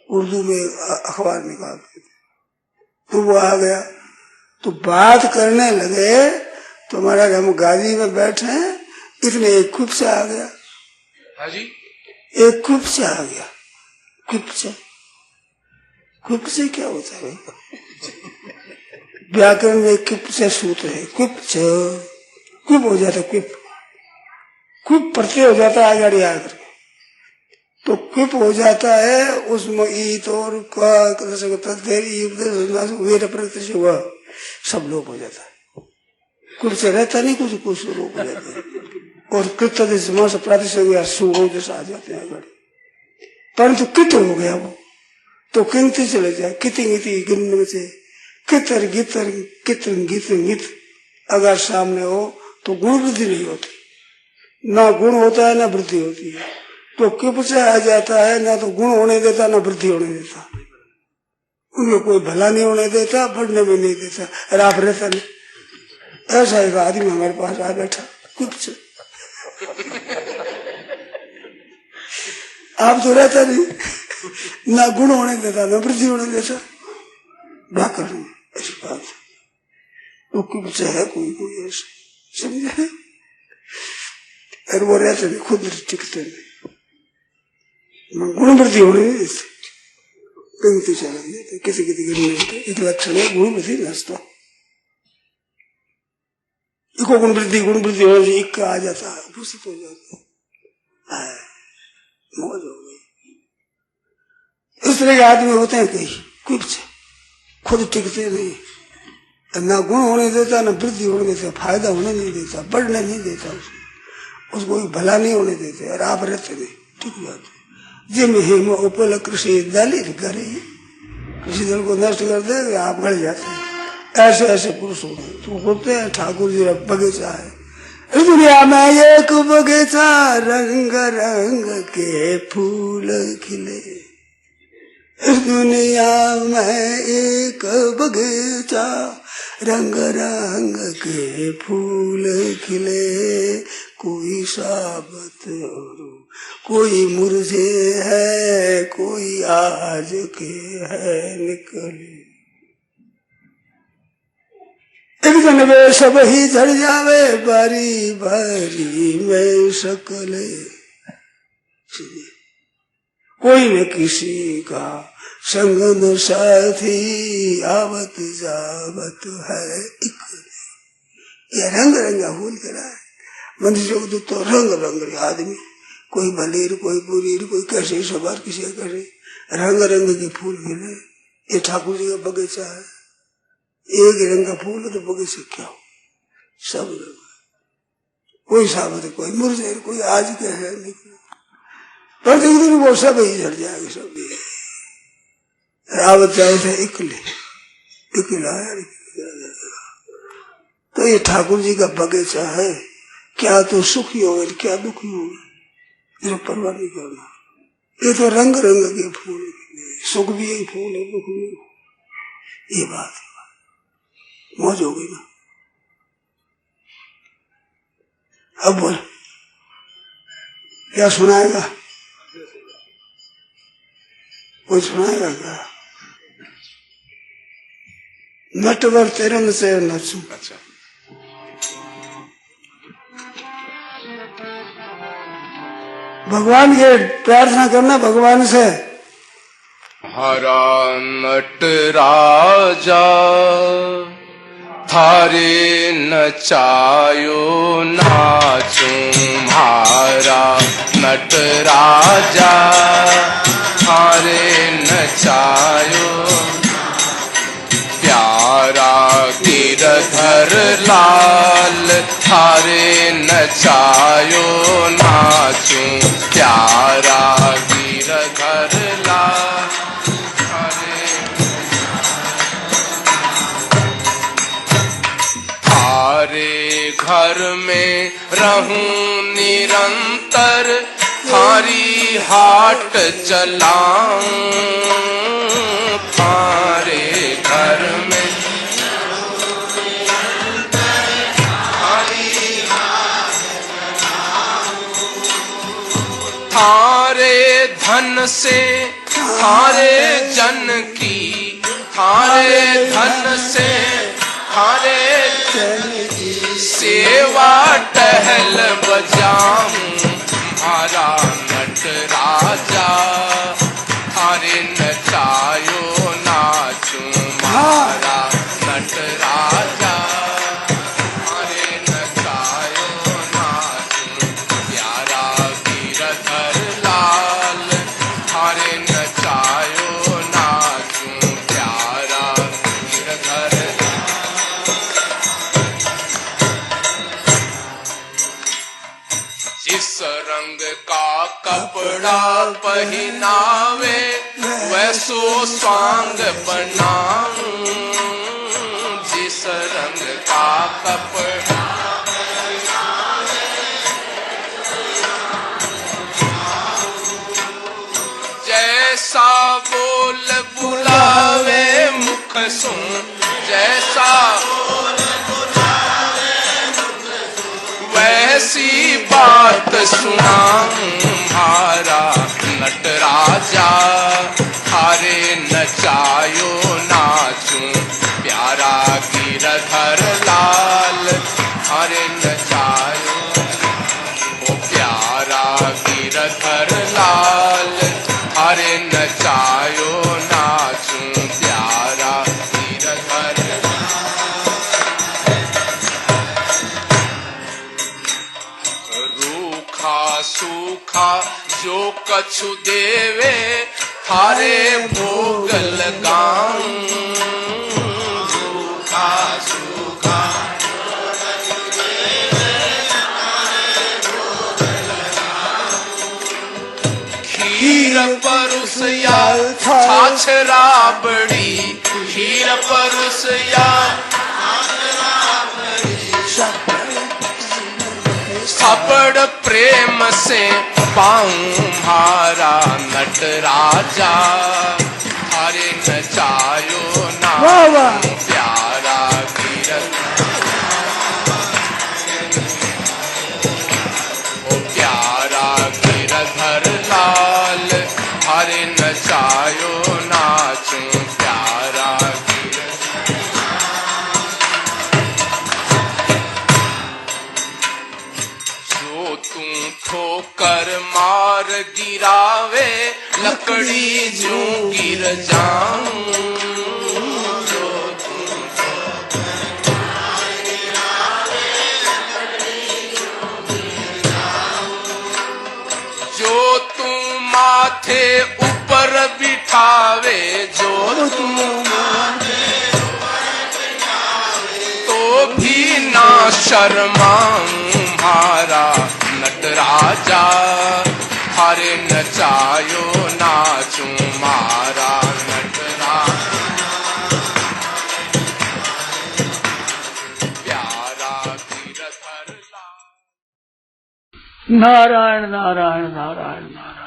उर्दू में अखबार निकालते थे। तो वो आ गया तो बात करने लगे, तो हमारा हम गाड़ी में बैठे हैं, इतने एक कुप से आ गया। हाँ जी, एक कुप से आ गया, कुप से, कुप से क्या होता है? व्याकरण में कुप से सूत्र है, कुप से कुप हो जाता है, कुप कुप प्रत्यय हो जाता है आगे आकर, तो कुप हो जाता है उसमें ईत और वह सब लोप हो जाता है। कुप से रहता नहीं, कुछ कुछ लोप हो जाता है, और कृत्य से प्रातिशय सुगो जैसा आ जाते हैं अगर, परंतु कित हो गया वो तो किंगते चले जाए, किति गिन से कितर गितर कितर गित गित अगर सामने हो तो गुण वृद्धि नहीं होती, ना गुण होता है ना वृद्धि होती है। तो किप से आ जाता है, ना तो गुण होने देता ना वृद्धि होने देता, उनमें कोई भला नहीं होने देता, बढ़ने में नहीं देता, अरे आप रहता नहीं। ऐसा एक आदमी हमारे पास आ बैठा किप से, आप तो रहता नहीं, ना गुण होने देता ना वृद्धि होने देता, व्याकरण ऐसी बात है। तो किप से है कोई कोई ऐसे, समझे? और वो रहते नहीं, खुद टिकते नहीं, गुण वृद्धि होने नहीं देते, पंक्ति चलन देते, किसी गिरने एक लक्षण है गुण वृद्धि नष्ट। इको गुण वृद्धि होने से एक आ जाता है, उपस्थित हो जाता है, मौज हो गई। इस तरह के आदमी होते हैं कई, कुछ खुद टिकते नहीं, ना गुण होने देता ना वृद्धि होने देता, फायदा होने नहीं देता, बढ़ने नहीं देता उसको, उसको कोई भला नहीं होने देते और आप रहते नहीं, ठीक जाते। जिम हिम उपल कृषि दलित करे, किसी दल को नष्ट कर दे आप गड़ जाते हैं। ऐसे ऐसे पुरुष होते हैं। ठाकुर जी का बगीचा है इस दुनिया में, एक बगीचा रंग रंग के फूल खिले। इस दुनिया में एक बगीचा रंग रंग के फूल खिले। कोई साबत और कोई मुरझे है, कोई आज के है निकले। एक दिन वे सब ही झड़ जावे, बारी बारी में सकले। कोई न किसी का संग न साथी, आवत जावत है एक। ये रंग रंगा फूल खिला है। मनुष्य को तो रंग रंग आदमी, कोई भलीर कोई बुरीर, कोई कैसे सवार किसी कैसे, रंग रंग के फूल खिले। ये ठाकुर जी का बगीचा है। एक रंग का फूल है तो बगीचा क्या हो, सब रंग। कोई साबत कोई मुरझे, कोई आज के है निकले। पर एक दिन वो सब ही झड़ जाएगा, सब ही रावत जावत है इकले इकला। तो ये ठाकुर जी का बगीचा है। क्या तो सुखी हो क्या दुखी हो, इसको परवाह नहीं करना। ये तो रंग रंग के फूल, सुख भी एक फूल है, दुख भी। ये बात है, मौज हो गई ना। अब बोल क्या सुनाएगा, कोई सुनाएगा क्या? नटवर तेरन से नचू। अच्छा, भगवान के प्रार्थना करना भगवान से। हरा नट राजा थारे नचायो नाचू, हारा नट राजा थारे नचायो। प्यारा गिरधर लाल थारे नचायो नाचू, प्यारा गिरधर लाल थारे। थारे घर में रहूं निरंतर, थारी हाट चलाऊं। थारे घर में थारे धन से थारे जन की, थारे धन से थारे जन की सेवा टहल बजाऊं। हरा नट राजा थारे नचायो नाचू, हरा नट राजा थारे नचायो नाचू। प्यारा गिरधर लाल थारे नचायो नाचू, प्यारा गिरधर। जिस रंग का कपड़ा पहनावे, वैसो स्वांग बनाऊं। जिस रंग का कपड़ा जैसा बोल बुलावे मुख सुन, जैसा वैसी बात सुनाऊं। हारा नट राजा थारे नचायो नाचू, प्यारा गिरधर लाल थारे नचायो। ओ प्यारा गिरधर लाल थारे नचायो नाचू, प्यारा गिरधर। रूखा सूखा जो कछु देवे, थारे भोग लगाऊं। रूखा सूखा नाच राबड़ी हीर परुसया सबड़ प्रेम से पाऊं मारा नट राजा हरे नचायो ना वाह वाह प्यारा गिरधर ओ प्यारा गिरधर लाल हरे नचायो नाचूं प्यारा जो तू ठोकर मार गिरावे लकड़ी जो गिर जाऊं जो तू जो तू माथे ऊपर बिठावे जो तू तो भी ना शर्माऊं मारा नटराजा हरे नचायो नाचूं मारा नटराजा प्यारा गिरधर लाल। नारायण नारायण नारायण नारायण।